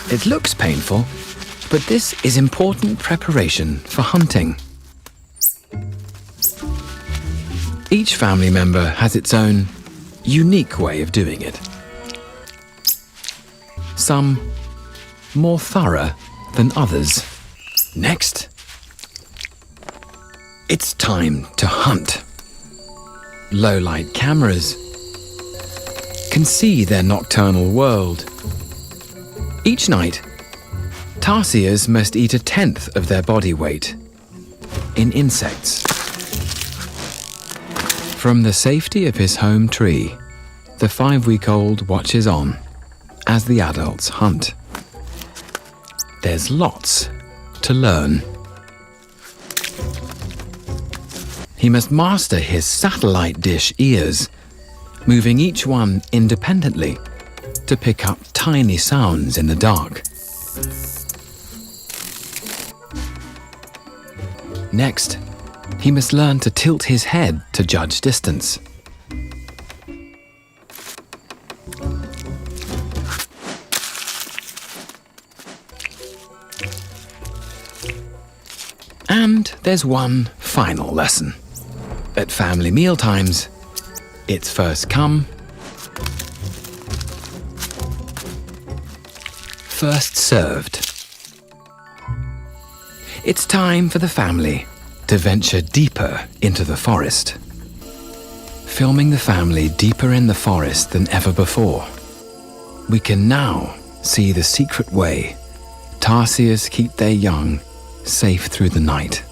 It looks painful, but this is important preparation for hunting. Each family member has its own unique way of doing it. Some more thorough than others. Next, it's time to hunt. Low-light cameras can see their nocturnal world. Each night, tarsiers must eat 1/10 of their body weight in insects. From the safety of his home tree, the 5-week-old watches on as the adults hunt. There's lots to learn. He must master his satellite dish ears, moving each one independently to pick up tiny sounds in the dark. Next, he must learn to tilt his head to judge distance. And there's one final lesson. At family mealtimes, it's first come, first served. It's time for the family to venture deeper into the forest. Filming the family deeper in the forest than ever before, we can now see the secret way tarsiers keep their young safe through the night.